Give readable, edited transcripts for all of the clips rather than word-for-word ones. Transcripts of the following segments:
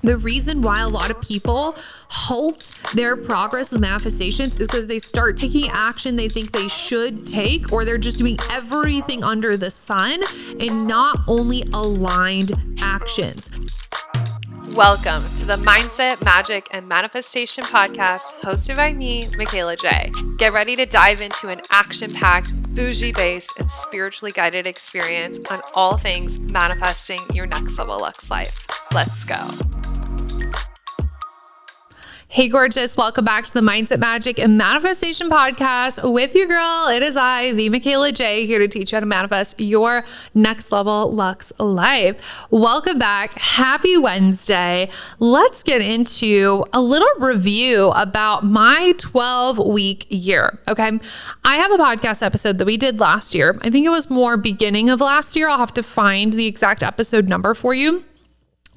The reason why a lot of people halt their progress with manifestations is because they start taking action they think they should take, or they're just doing everything under the sun and not only aligned actions. Welcome to the Mindset, Magic, and Manifestation podcast hosted by me, Michaela J. Get ready to dive into an action-packed, bougie-based, and spiritually guided experience on all things manifesting your next level Lux life. Let's go. Hey, gorgeous. Welcome back to the Mindset, Magic, and Manifestation podcast with your girl. It is I, the Michaela J, here to teach you how to manifest your next level Lux life. Welcome back. Happy Wednesday. Let's get into a little review about my 12-week year. Okay. I have a podcast episode that we did last year. I think it was more beginning of last year. I'll have to find the exact episode number for you.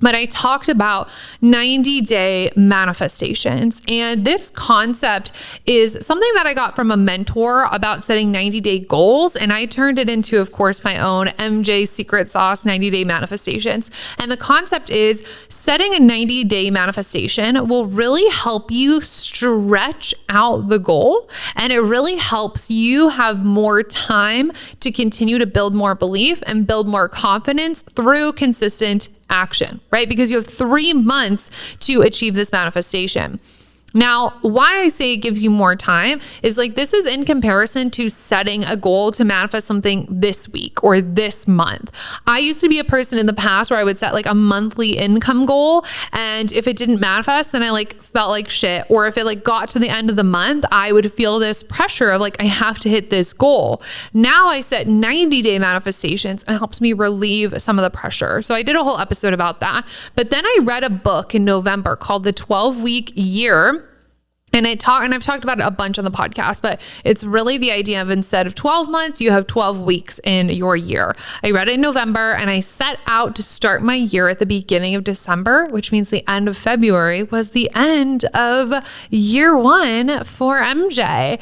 But I talked about 90-day manifestations. And this concept is something that I got from a mentor about setting 90-day goals. And I turned it into, of course, my own MJ Secret Sauce 90-day manifestations. And the concept is setting a 90-day manifestation will really help you stretch out the goal. And it really helps you have more time to continue to build more belief and build more confidence through consistent action, right? Because you have 3 months to achieve this manifestation. Now, why I say it gives you more time is like, this is in comparison to setting a goal to manifest something this week or this month. I used to be a person in the past where I would set like a monthly income goal. And if it didn't manifest, then I felt like shit. Or if it got to the end of the month, I would feel this pressure of I have to hit this goal. Now I set 90-day manifestations and it helps me relieve some of the pressure. So I did a whole episode about that. But then I read a book in November called The 12-Week Year. And I've talked about it a bunch on the podcast, but it's really the idea of instead of 12 months, you have 12 weeks in your year. I read it in November and I set out to start my year at the beginning of December, which means the end of February was the end of year 1 for MJ.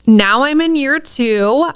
Now I'm in year 2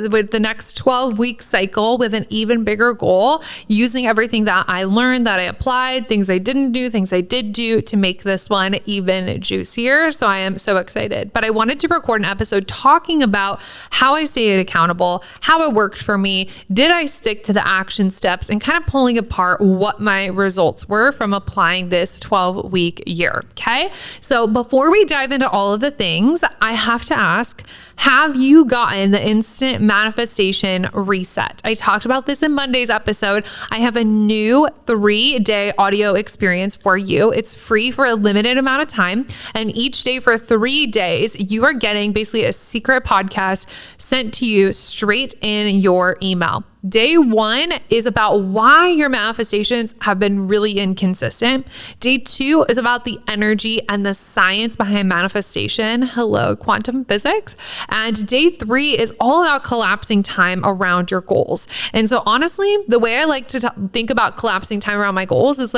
with the next 12-week cycle with an even bigger goal, using everything that I learned, that I applied, things I didn't do, things I did do to make this one even juicier. So I am so excited. But I wanted to record an episode talking about how I stayed accountable, how it worked for me, did I stick to the action steps, and kind of pulling apart what my results were from applying this 12-week year. Okay. So before we dive into all of the things, I have to ask, have you gotten the instant manifestation reset? I talked about this in Monday's episode. I have a new 3-day audio experience for you. It's free for a limited amount of time. And each day for 3 days, you are getting basically a secret podcast sent to you straight in your email. Day 1 is about why your manifestations have been really inconsistent. Day 2 is about the energy and the science behind manifestation. Hello, quantum physics. And day 3 is all about collapsing time around your goals. And so honestly, the way I like to think about collapsing time around my goals is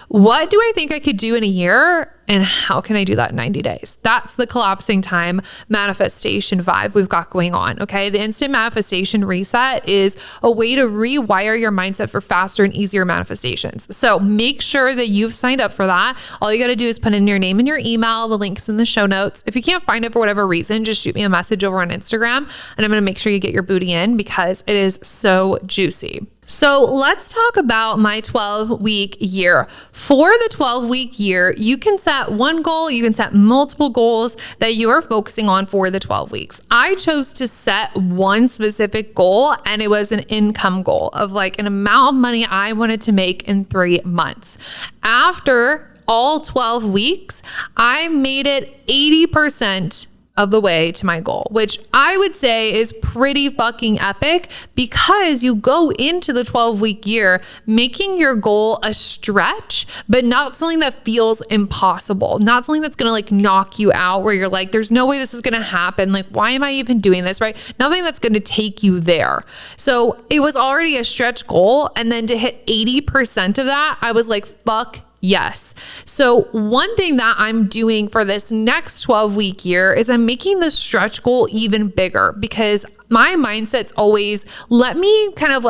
what do I think I could do in a year? And how can I do that in 90 days? That's the collapsing time manifestation vibe we've got going on. Okay. The instant manifestation reset is a way to rewire your mindset for faster and easier manifestations. So make sure that you've signed up for that. All you got to do is put in your name and your email, the links in the show notes. If you can't find it for whatever reason, just shoot me a message over on Instagram and I'm going to make sure you get your booty in because it is so juicy. So let's talk about my 12-week year. For the 12-week year, you can set one goal, you can set multiple goals that you are focusing on for the 12 weeks. I chose to set one specific goal, and it was an income goal of an amount of money I wanted to make in 3 months. After all 12 weeks, I made it 80% of the way to my goal, which I would say is pretty fucking epic because you go into the 12-week year making your goal a stretch, but not something that feels impossible, not something that's going to knock you out where you're there's no way this is going to happen. Why am I even doing this, right? Nothing that's going to take you there. So it was already a stretch goal. And then to hit 80% of that, I was fuck Yes. So one thing that I'm doing for this next 12-week year is I'm making the stretch goal even bigger because my mindset's always let me kind of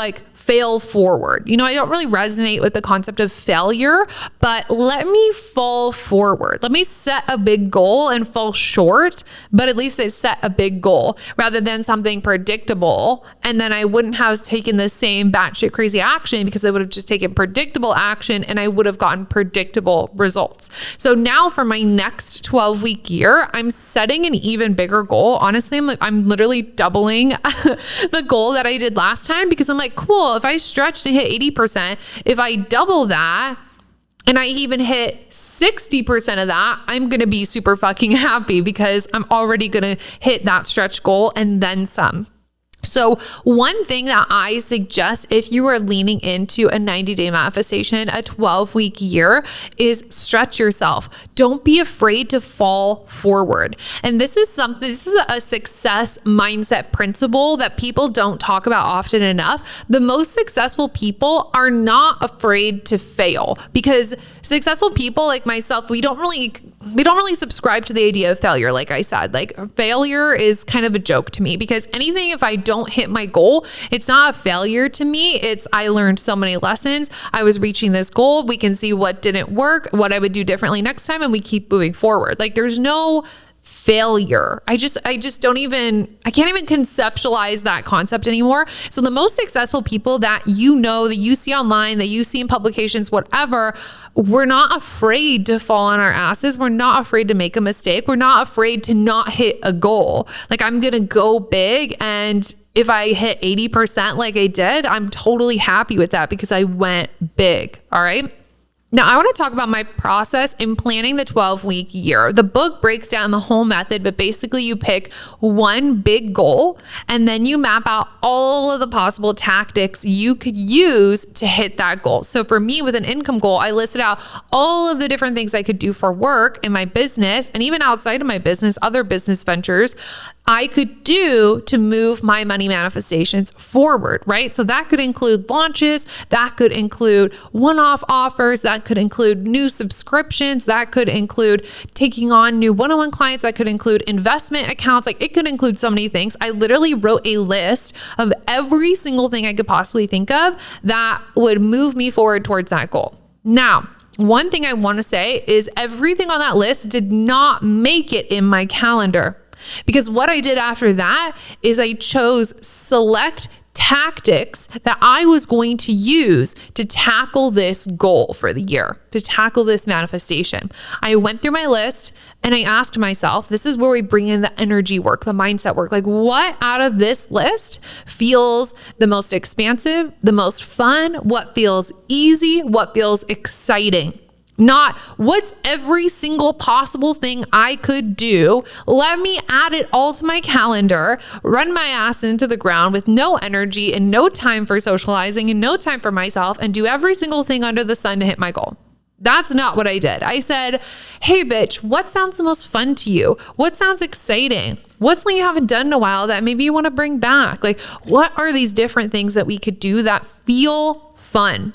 fail forward. I don't really resonate with the concept of failure, but let me fall forward. Let me set a big goal and fall short, but at least I set a big goal rather than something predictable. And then I wouldn't have taken the same batshit crazy action because I would have just taken predictable action and I would have gotten predictable results. So now for my next 12-week year, I'm setting an even bigger goal. Honestly, I'm literally doubling the goal that I did last time because I'm like, cool, if I stretch to hit 80%, if I double that and I even hit 60% of that, I'm going to be super fucking happy because I'm already going to hit that stretch goal and then some. So one thing that I suggest if you are leaning into a 90-day manifestation, a 12-week year, is stretch yourself. Don't be afraid to fall forward. And this is a success mindset principle that people don't talk about often enough. The most successful people are not afraid to fail because successful people like myself, we don't really subscribe to the idea of failure. Like I said, like failure is kind of a joke to me because anything, if I don't hit my goal, it's not a failure to me. It's, I learned so many lessons. I was reaching this goal. We can see what didn't work, what I would do differently next time. And we keep moving forward. Like there's no failure. I can't even conceptualize that concept anymore. So the most successful people that that you see online, that you see in publications, whatever, we're not afraid to fall on our asses. We're not afraid to make a mistake. We're not afraid to not hit a goal. Like I'm going to go big. And if I hit 80% like I did, I'm totally happy with that because I went big. All right. Now, I want to talk about my process in planning the 12-week year. The book breaks down the whole method, but basically you pick one big goal and then you map out all of the possible tactics you could use to hit that goal. So for me, with an income goal, I listed out all of the different things I could do for work in my business and even outside of my business, other business ventures I could do to move my money manifestations forward, right? So that could include launches, that could include one-off offers, that could include new subscriptions, that could include taking on new one-on-one clients, that could include investment accounts. Like it could include so many things. I literally wrote a list of every single thing I could possibly think of that would move me forward towards that goal. Now, one thing I want to say is everything on that list did not make it in my calendar. Because what I did after that is I chose select tactics that I was going to use to tackle this goal for the year, to tackle this manifestation. I went through my list and I asked myself, this is where we bring in the energy work, the mindset work. Like what out of this list feels the most expansive, the most fun, what feels easy, what feels exciting? Not what's every single possible thing I could do. Let me add it all to my calendar, run my ass into the ground with no energy and no time for socializing and no time for myself and do every single thing under the sun to hit my goal. That's not what I did. I said, hey bitch, what sounds the most fun to you? What sounds exciting? What's something you haven't done in a while that maybe you want to bring back? Like what are these different things that we could do that feel fun?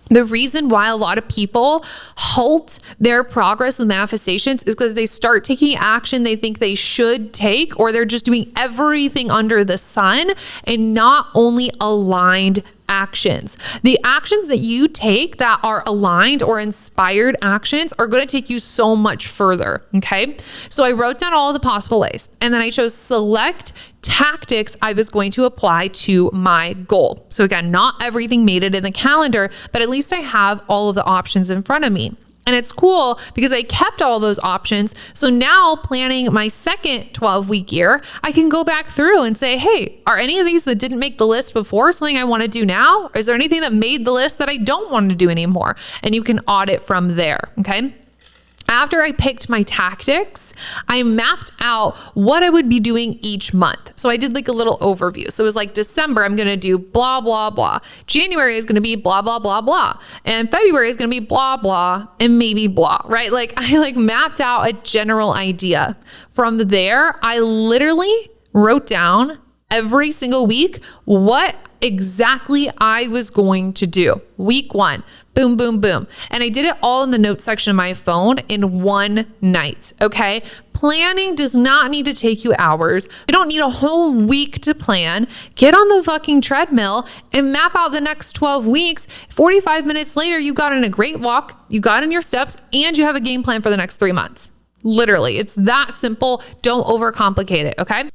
The reason why a lot of people halt their progress with manifestations is because they start taking action they think they should take, or they're just doing everything under the sun and not only aligned actions. The actions that you take that are aligned or inspired actions are going to take you so much further. Okay. So I wrote down all the possible ways and then I chose select tactics I was going to apply to my goal. So again, not everything made it in the calendar, but at least I have all of the options in front of me. And it's cool because I kept all those options. So now planning my second 12-week year, I can go back through and say, hey, are any of these that didn't make the list before something I want to do now? Or is there anything that made the list that I don't want to do anymore? And you can audit from there. Okay. After I picked my tactics, I mapped out what I would be doing each month. So I did like a little overview. So it was like December, I'm going to do blah, blah, blah. January is going to be blah, blah, blah, blah. And February is going to be blah, blah, and maybe blah, right? Like I mapped out a general idea. From there, I literally wrote down every single week what exactly I was going to do. Week 1, boom, boom, boom. And I did it all in the notes section of my phone in one night. Okay. Planning does not need to take you hours. You don't need a whole week to plan. Get on the fucking treadmill and map out the next 12 weeks. 45 minutes later, you got in a great walk, you got in your steps, and you have a game plan for the next 3 months. Literally, it's that simple. Don't overcomplicate it, okay?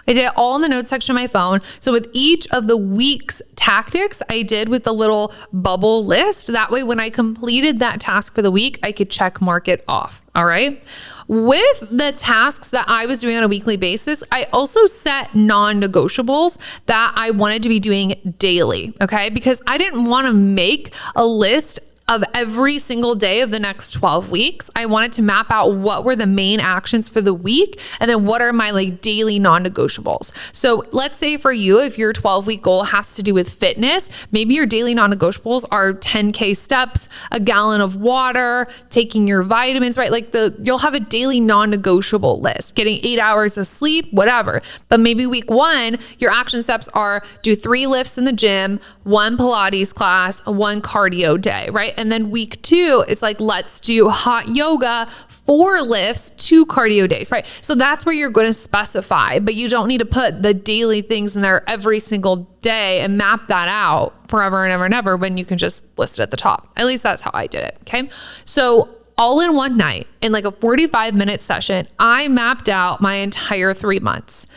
I did it all in the notes section of my phone. So with each of the week's tactics, I did with the little bubble list. That way, when I completed that task for the week, I could check mark it off, all right? With the tasks that I was doing on a weekly basis, I also set non-negotiables that I wanted to be doing daily, okay? Because I didn't want to make a list of every single day of the next 12 weeks. I wanted to map out what were the main actions for the week and then what are my like daily non-negotiables. So let's say for you, if your 12-week goal has to do with fitness, maybe your daily non-negotiables are 10K steps, a gallon of water, taking your vitamins, right? Like you'll have a daily non-negotiable list, getting 8 hours of sleep, whatever. But maybe week 1, your action steps are do 3 lifts in the gym, 1 Pilates class, 1 cardio day, right? And then week 2, it's like, let's do hot yoga, 4 lifts, 2 cardio days, right? So that's where you're going to specify, but you don't need to put the daily things in there every single day and map that out forever and ever and ever when you can just list it at the top. At least that's how I did it. Okay. So all in one night in like a 45-minute session, I mapped out my entire 3 months.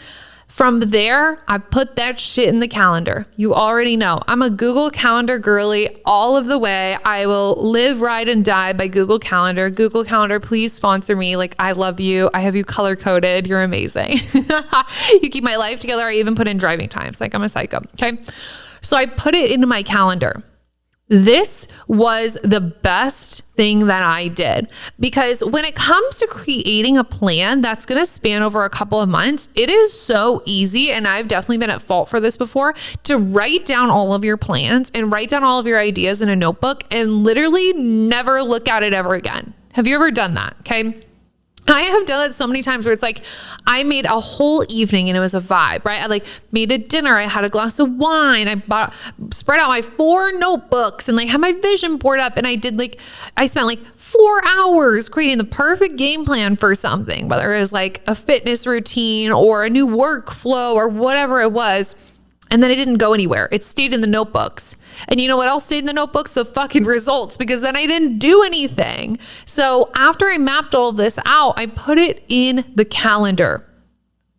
From there, I put that shit in the calendar. You already know I'm a Google Calendar girly all of the way. I will live, ride, and die by Google Calendar. Google Calendar, please sponsor me. Like, I love you. I have you color coded. You're amazing. You keep my life together. I even put in driving times. Like, I'm a psycho. Okay. So I put it into my calendar. This was the best thing that I did, because when it comes to creating a plan that's going to span over a couple of months, it is so easy. And I've definitely been at fault for this before, to write down all of your plans and write down all of your ideas in a notebook and literally never look at it ever again. Have you ever done that? Okay. I have done it so many times where it's like, I made a whole evening and it was a vibe, right? I like made a dinner. I had a glass of wine. I spread out my 4 notebooks and like had my vision board up. And I spent like 4 hours creating the perfect game plan for something, whether it was like a fitness routine or a new workflow or whatever it was. And then it didn't go anywhere. It stayed in the notebooks. And you know what else stayed in the notebooks? The fucking results, because then I didn't do anything. So after I mapped all of this out, I put it in the calendar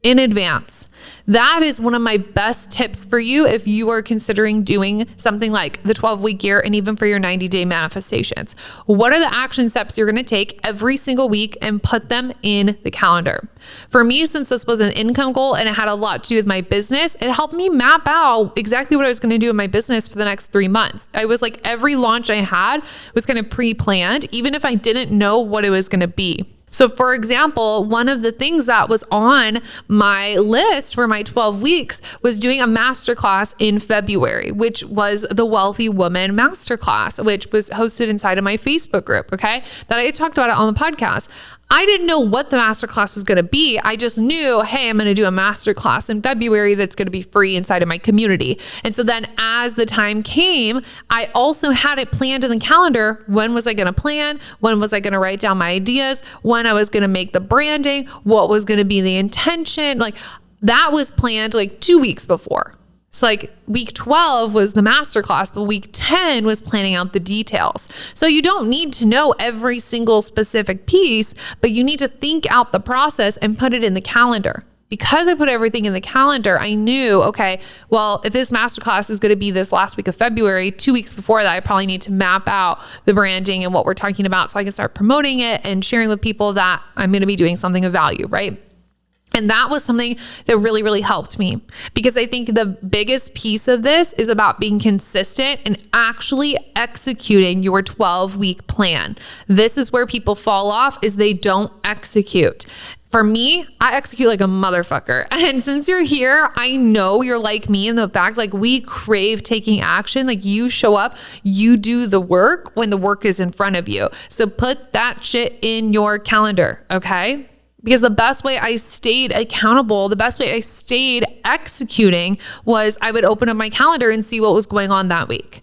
in advance. That is one of my best tips for you if you are considering doing something like the 12-week year and even for your 90-day manifestations. What are the action steps you're going to take every single week and put them in the calendar? For me, since this was an income goal and it had a lot to do with my business, it helped me map out exactly what I was going to do in my business for the next 3 months. I was like, every launch I had was kind of pre-planned, even if I didn't know what it was going to be. So for example, one of the things that was on my list for my 12 weeks was doing a masterclass in February, which was the Wealthy Woman Masterclass, which was hosted inside of my Facebook group, okay? That I talked about it on the podcast. I didn't know what the masterclass was going to be. I just knew, hey, I'm going to do a masterclass in February that's going to be free inside of my community. And so then as the time came, I also had it planned in the calendar. When was I going to plan? When was I going to write down my ideas? When I was going to make the branding? What was going to be the intention? Like that was planned like 2 weeks before. So like week 12 was the masterclass, but week 10 was planning out the details. So you don't need to know every single specific piece, but you need to think out the process and put it in the calendar. Because I put everything in the calendar, I knew, okay, well, if this masterclass is going to be this last week of February, 2 weeks before that, I probably need to map out the branding and what we're talking about so I can start promoting it and sharing with people that I'm going to be doing something of value, right? And that was something that really, really helped me, because I think the biggest piece of this is about being consistent and actually executing your 12-week plan. This is where people fall off, is they don't execute. For me, I execute like a motherfucker. And since you're here, I know you're like me in the fact, like we crave taking action. Like you show up, you do the work when the work is in front of you. So put that shit in your calendar, okay? Because the best way I stayed accountable, the best way I stayed executing was I would open up my calendar and see what was going on that week.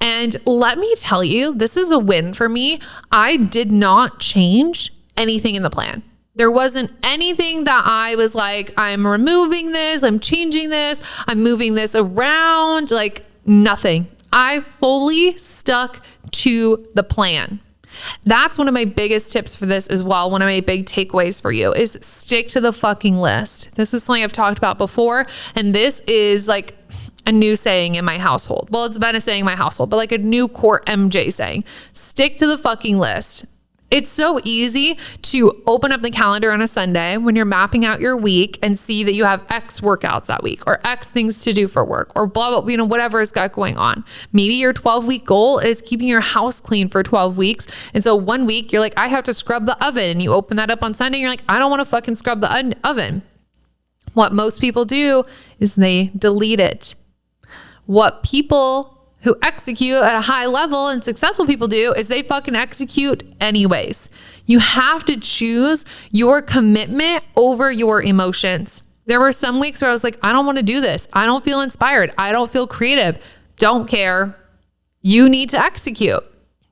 And let me tell you, this is a win for me. I did not change anything in the plan. There wasn't anything that I was like, I'm removing this, I'm changing this, I'm moving this around, like nothing. I fully stuck to the plan. That's one of my biggest tips for this as well. One of my big takeaways for you is stick to the fucking list. This is something I've talked about before. And this is like a new saying in my household. Well, it's been a saying in my household, but like a new core MJ saying, stick to the fucking list. It's so easy to open up the calendar on a Sunday when you're mapping out your week and see that you have X workouts that week or X things to do for work or blah, blah, whatever has got going on. Maybe your 12-week goal is keeping your house clean for 12 weeks. And so one week you're like, I have to scrub the oven. And you open that up on Sunday and you're like, I don't want to fucking scrub the oven. What most people do is they delete it. What people who execute at a high level and successful people do is they fucking execute anyways. You have to choose your commitment over your emotions. There were some weeks where I was like, I don't want to do this. I don't feel inspired. I don't feel creative. Don't care. You need to execute.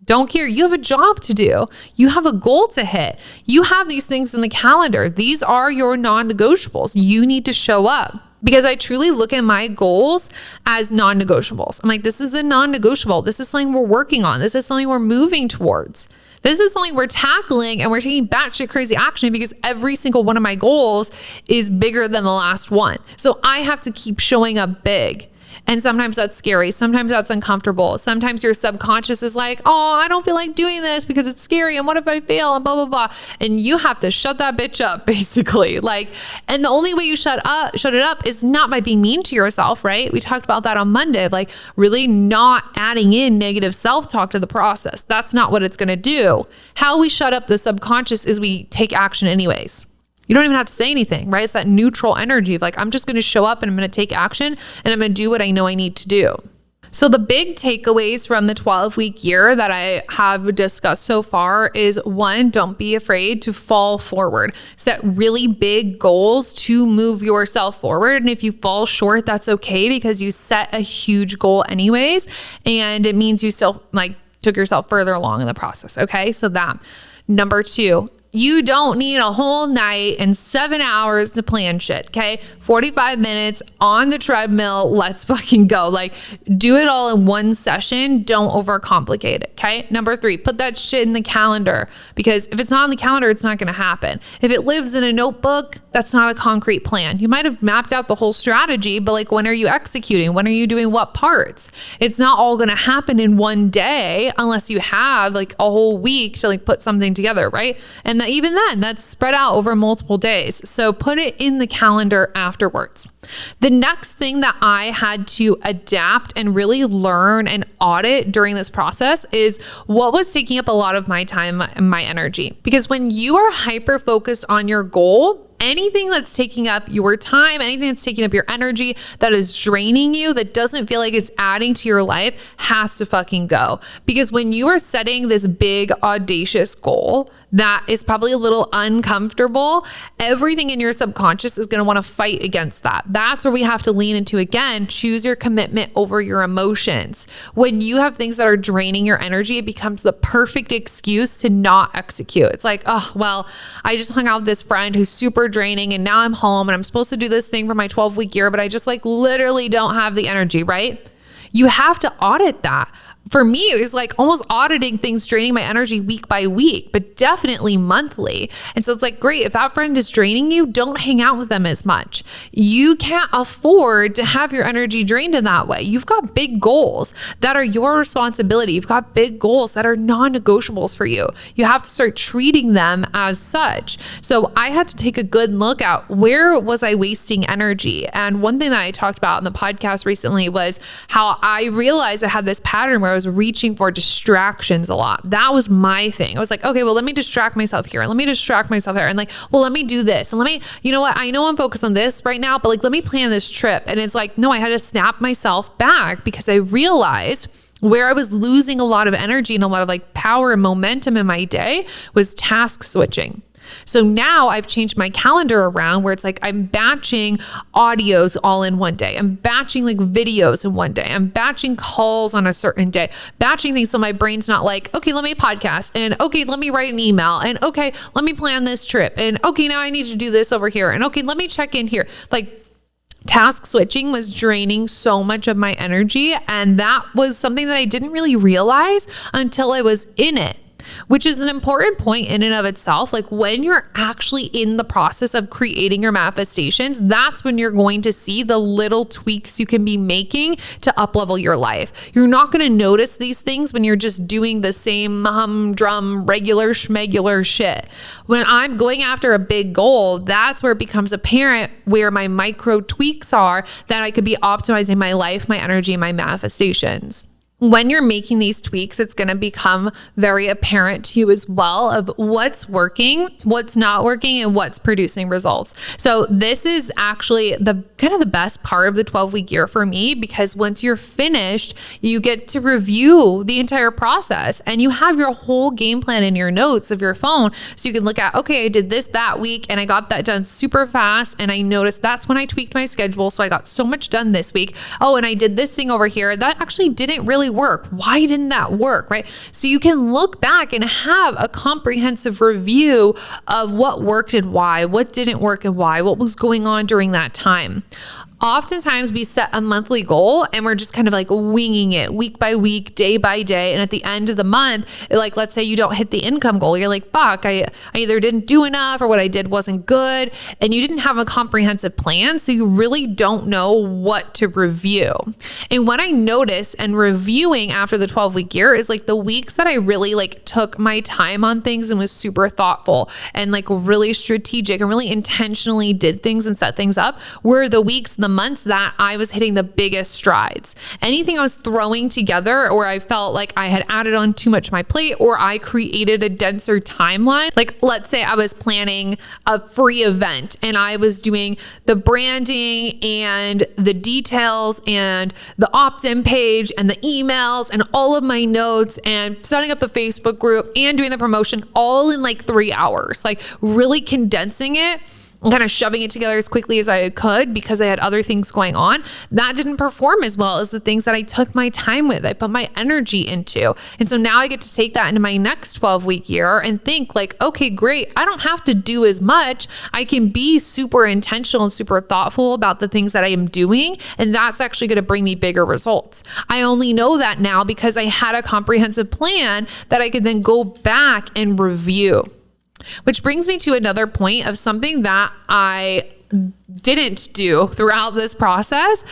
Don't care. You have a job to do. You have a goal to hit. You have these things in the calendar. These are your non-negotiables. You need to show up. Because I truly look at my goals as non-negotiables. I'm like, this is a non-negotiable. This is something we're working on. This is something we're moving towards. This is something we're tackling and we're taking batshit crazy action because every single one of my goals is bigger than the last one. So I have to keep showing up big. And sometimes that's scary. Sometimes that's uncomfortable. Sometimes your subconscious is like, oh, I don't feel like doing this because it's scary. And what if I fail? And blah, blah, blah. And you have to shut that bitch up, basically. Like, and the only way you shut it up is not by being mean to yourself, right? We talked about that on Monday, of like really not adding in negative self-talk to the process. That's not what it's going to do. How we shut up the subconscious is we take action anyways. You don't even have to say anything, right? It's that neutral energy of like, I'm just going to show up and I'm going to take action and I'm going to do what I know I need to do. So the big takeaways from the 12-week year that I have discussed so far is one, don't be afraid to fall forward. Set really big goals to move yourself forward. And if you fall short, that's okay because you set a huge goal anyways. And it means you still like took yourself further along in the process. Okay. So that. Number two, you don't need a whole night and 7 hours to plan shit, okay? 45 minutes on the treadmill, let's fucking go. Like, do it all in one session. Don't overcomplicate it, okay? Number three, put that shit in the calendar because if it's not on the calendar, it's not gonna happen. If it lives in a notebook, that's not a concrete plan. You might have mapped out the whole strategy, but like, when are you executing? When are you doing what parts? It's not all gonna happen in one day unless you have like a whole week to like put something together, right? And that even then, that's spread out over multiple days. So put it in the calendar afterwards. The next thing that I had to adapt and really learn and audit during this process is what was taking up a lot of my time and my energy. Because when you are hyper focused on your goal, anything that's taking up your time, anything that's taking up your energy, that is draining you, that doesn't feel like it's adding to your life, has to fucking go. Because when you are setting this big, audacious goal that is probably a little uncomfortable, everything in your subconscious is going to want to fight against that. That's where we have to lean into, again, choose your commitment over your emotions. When you have things that are draining your energy, it becomes the perfect excuse to not execute. It's like, oh, well, I just hung out with this friend who's super draining and now I'm home and I'm supposed to do this thing for my 12-week year, but I just like literally don't have the energy, right? You have to audit that. For me, it was like almost auditing things draining my energy week by week, but definitely monthly. And so it's like, great, if that friend is draining you, don't hang out with them as much. You can't afford to have your energy drained in that way. You've got big goals that are your responsibility. You've got big goals that are non-negotiables for you. You have to start treating them as such. So I had to take a good look at where was I wasting energy. And one thing that I talked about in the podcast recently was how I realized I had this pattern where I was reaching for distractions a lot. That was my thing. I was like, okay, well, let me distract myself here. Let me distract myself there. And like, well, let me do this. And let me, you know what? I know I'm focused on this right now, but like, let me plan this trip. And it's like, no, I had to snap myself back because I realized where I was losing a lot of energy and a lot of like power and momentum in my day was task switching. So now I've changed my calendar around where it's like I'm batching audios all in one day. I'm batching like videos in one day. I'm batching calls on a certain day, batching things. So my brain's not like, okay, let me podcast, and okay, let me write an email, and okay, let me plan this trip, and okay, now I need to do this over here, and okay, let me check in here. Like, task switching was draining so much of my energy. And that was something that I didn't really realize until I was in it, which is an important point in and of itself. Like, when you're actually in the process of creating your manifestations, that's when you're going to see the little tweaks you can be making to up-level your life. You're not going to notice these things when you're just doing the same humdrum, regular schmegular shit. When I'm going after a big goal, that's where it becomes apparent where my micro tweaks are that I could be optimizing my life, my energy, and my manifestations. When you're making these tweaks, it's going to become very apparent to you as well of what's working, what's not working, and what's producing results. So this is actually the kind of the best part of the 12-week year for me, because once you're finished, you get to review the entire process and you have your whole game plan in your notes of your phone. So you can look at, okay, I did this that week and I got that done super fast. And I noticed that's when I tweaked my schedule. So I got so much done this week. Oh, and I did this thing over here that actually didn't really work. Why didn't that work, right? So you can look back and have a comprehensive review of what worked and why, what didn't work and why, what was going on during that time. Oftentimes we set a monthly goal and we're just kind of like winging it week by week, day by day. And at the end of the month, like, let's say you don't hit the income goal. You're like, fuck, I either didn't do enough or what I did wasn't good. And you didn't have a comprehensive plan. So you really don't know what to review. And what I noticed and reviewing after the 12-week year is like the weeks that I really like took my time on things and was super thoughtful and like really strategic and really intentionally did things and set things up were the weeks, the months that I was hitting the biggest strides. Anything I was throwing together or I felt like I had added on too much to my plate or I created a denser timeline. Like, let's say I was planning a free event and I was doing the branding and the details and the opt-in page and the emails and all of my notes and setting up the Facebook group and doing the promotion all in like 3 hours, like really condensing it and kind of shoving it together as quickly as I could because I had other things going on. That didn't perform as well as the things that I took my time with, I put my energy into. And so now I get to take that into my next 12-week year and think like, okay, great. I don't have to do as much. I can be super intentional and super thoughtful about the things that I am doing. And that's actually going to bring me bigger results. I only know that now because I had a comprehensive plan that I could then go back and review. Which brings me to another point of something that I didn't do throughout this process.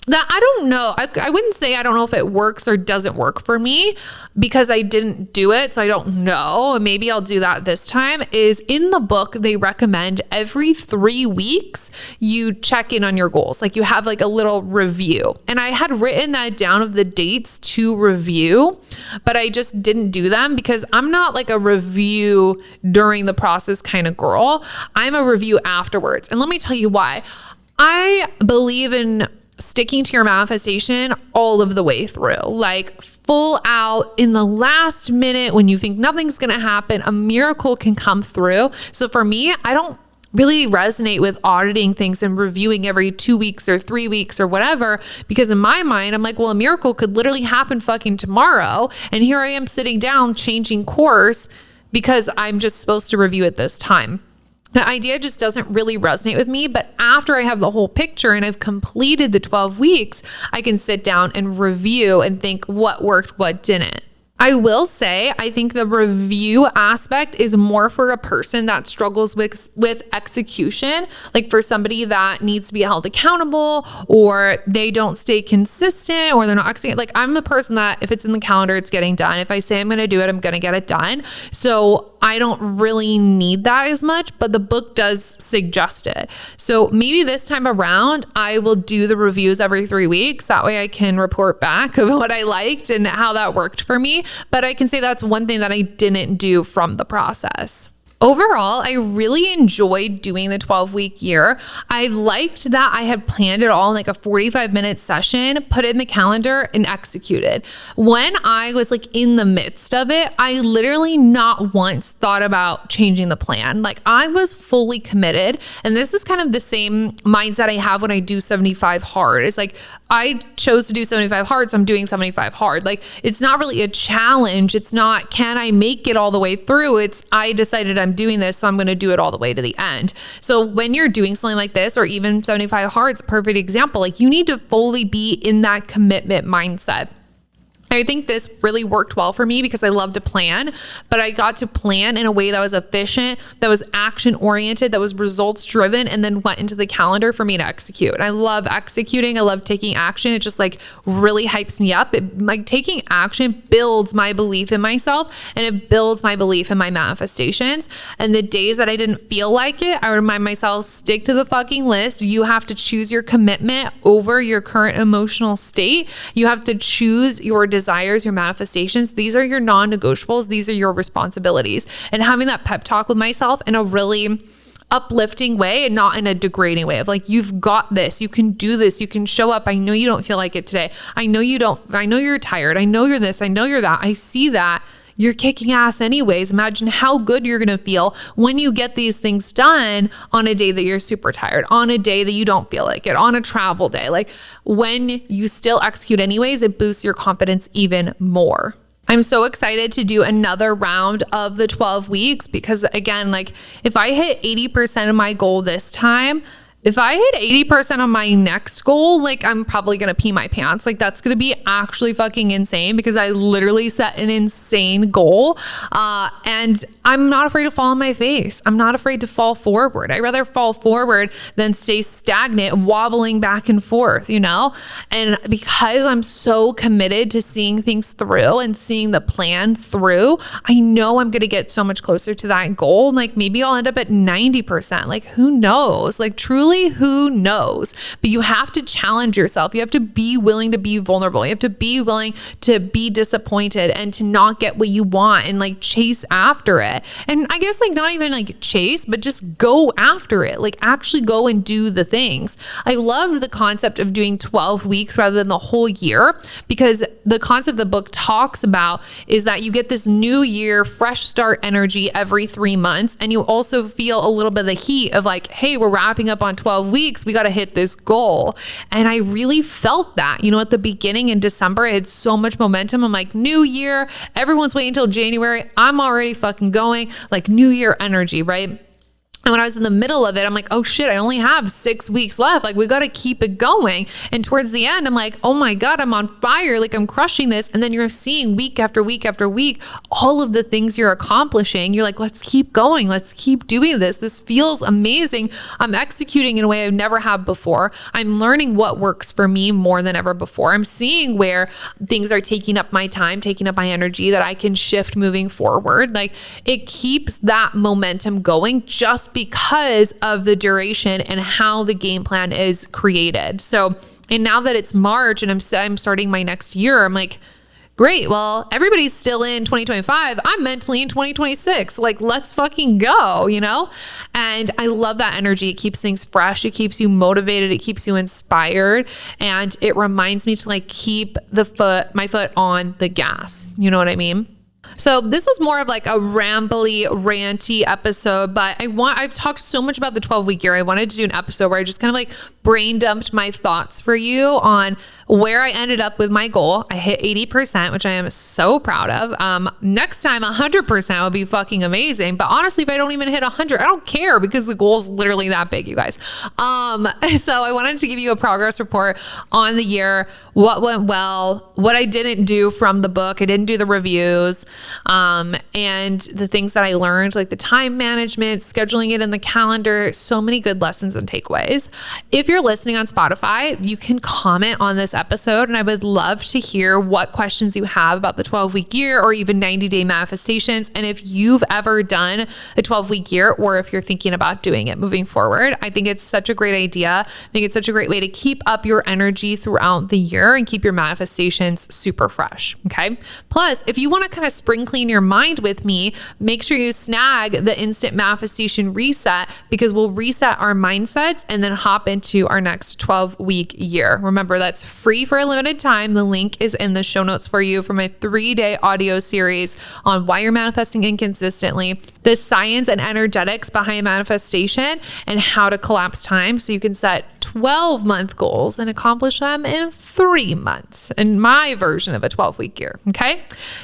That I don't know. I wouldn't say I don't know if it works or doesn't work for me because I didn't do it. So I don't know. Maybe I'll do that this time. Is in the book, they recommend every 3 weeks, you check in on your goals. Like you have like a little review. And I had written that down of the dates to review, but I just didn't do them because I'm not like a review during the process kind of girl. I'm a review afterwards. And let me tell you why. I believe in sticking to your manifestation all of the way through, like full out in the last minute when you think nothing's going to happen, a miracle can come through. So for me, I don't really resonate with auditing things and reviewing every 2 weeks or 3 weeks or whatever, because in my mind, I'm like, well, a miracle could literally happen fucking tomorrow. And here I am sitting down, changing course because I'm just supposed to review at this time. The idea just doesn't really resonate with me, but after I have the whole picture and I've completed the 12 weeks, I can sit down and review and think what worked, what didn't. I will say, I think the review aspect is more for a person that struggles with execution, like for somebody that needs to be held accountable or they don't stay consistent or they're not executing. Like I'm the person that if it's in the calendar, it's getting done. If I say I'm going to do it, I'm going to get it done. So I don't really need that as much, but the book does suggest it. So maybe this time around, I will do the reviews every 3 weeks. That way I can report back of what I liked and how that worked for me. But I can say that's one thing that I didn't do from the process. Overall, I really enjoyed doing the 12-week year. I liked that I had planned it all in like a 45-minute session, put it in the calendar and executed. When I was like in the midst of it, I literally not once thought about changing the plan. Like I was fully committed. And this is kind of the same mindset I have when I do 75 hard. It's like, I chose to do 75 hard, so I'm doing 75 hard. Like it's not really a challenge. It's not, can I make it all the way through? It's, I decided I'm doing this, so I'm going to do it all the way to the end. So when you're doing something like this, or even 75 hard, it's a perfect example. Like you need to fully be in that commitment mindset. I think this really worked well for me because I love to plan, but I got to plan in a way that was efficient, that was action oriented, that was results driven, and then went into the calendar for me to execute. And I love executing. I love taking action. It just like really hypes me up. Like taking action builds my belief in myself, and it builds my belief in my manifestations. And the days that I didn't feel like it, I remind myself, stick to the fucking list. You have to choose your commitment over your current emotional state. You have to choose your desires, your manifestations. These are your non-negotiables. These are your responsibilities. And having that pep talk with myself in a really uplifting way and not in a degrading way of like, you've got this, you can do this, you can show up. I know you don't feel like it today. I know you don't, I know you're tired. I know you're this, I know you're that. I see that. You're kicking ass anyways. Imagine how good you're going to feel when you get these things done on a day that you're super tired, on a day that you don't feel like it, on a travel day. Like when you still execute anyways, it boosts your confidence even more. I'm so excited to do another round of the 12 weeks because again, like if I hit 80% of my goal this time, if I hit 80% of my next goal, like I'm probably going to pee my pants. Like that's going to be actually fucking insane because I literally set an insane goal. And I'm not afraid to fall on my face. I'm not afraid to fall forward. I'd rather fall forward than stay stagnant, wobbling back and forth, you know? And because I'm so committed to seeing things through and seeing the plan through, I know I'm going to get so much closer to that goal. Like maybe I'll end up at 90%. Like who knows? Like truly, who knows? But you have to challenge yourself. You have to be willing to be vulnerable. You have to be willing to be disappointed and to not get what you want and like chase after it. And I guess like not even like chase, but just go after it. Like actually go and do the things. I love the concept of doing 12 weeks rather than the whole year because the concept the book talks about is that you get this new year, fresh start energy every 3 months. And you also feel a little bit of the heat of like, hey, we're wrapping up on 12 weeks, we got to hit this goal. And I really felt that, you know, at the beginning in December, I had so much momentum. I'm like, new year, everyone's waiting until January. I'm already fucking going, like new year energy, right? And when I was in the middle of it, I'm like, oh shit, I only have 6 weeks left. Like we got to keep it going. And towards the end, I'm like, oh my God, I'm on fire. Like I'm crushing this. And then you're seeing week after week after week, all of the things you're accomplishing. You're like, let's keep going. Let's keep doing this. This feels amazing. I'm executing in a way I've never have before. I'm learning what works for me more than ever before. I'm seeing where things are taking up my time, taking up my energy that I can shift moving forward. Like it keeps that momentum going just because of the duration and how the game plan is created. So, and now that it's March and I'm starting my next year, I'm like, great. Well, everybody's still in 2025. I'm mentally in 2026. Like, let's fucking go, you know? And I love that energy. It keeps things fresh. It keeps you motivated. It keeps you inspired. And it reminds me to like keep my foot on the gas. You know what I mean? So this was more of like a rambly, ranty episode, but I've talked so much about the 12-week year. I wanted to do an episode where I just kind of like brain dumped my thoughts for you on where I ended up with my goal. I hit 80%, which I am so proud of. Next time 100% would be fucking amazing. But honestly, if I don't even hit 100, I don't care because the goal is literally that big, you guys. So I wanted to give you a progress report on the year, what went well, what I didn't do from the book. I didn't do the reviews, and the things that I learned, like the time management, scheduling it in the calendar, so many good lessons and takeaways. If you're listening on Spotify, you can comment on this episode, and I would love to hear what questions you have about the 12-week year or even 90-day manifestations. And if you've ever done a 12-week year, or if you're thinking about doing it moving forward, I think it's such a great idea. I think it's such a great way to keep up your energy throughout the year and keep your manifestations super fresh. Okay. Plus, if you want to kind of spring clean your mind with me, make sure you snag the instant manifestation reset, because we'll reset our mindsets and then hop into our next 12-week year. Remember, that's free for a limited time. The link is in the show notes for you for my 3-day audio series on why you're manifesting inconsistently, the science and energetics behind manifestation, and how to collapse time so you can set 12-month goals and accomplish them in 3 months, in my version of a 12-week year. Okay.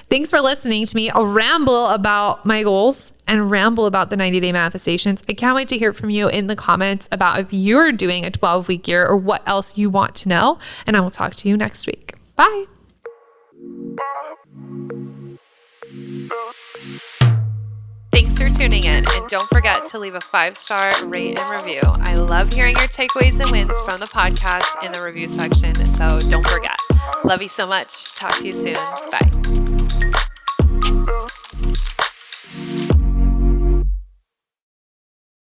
Thanks for listening to me. I'll ramble about my goals and ramble about the 90-day manifestations. I can't wait to hear from you in the comments about if you're doing a 12-week year or what else you want to know. And I will talk to you next week. Bye. Thanks for tuning in, and don't forget to leave a 5-star rate and review. I love hearing your takeaways and wins from the podcast in the review section, so don't forget. Love you so much. Talk to you soon. Bye.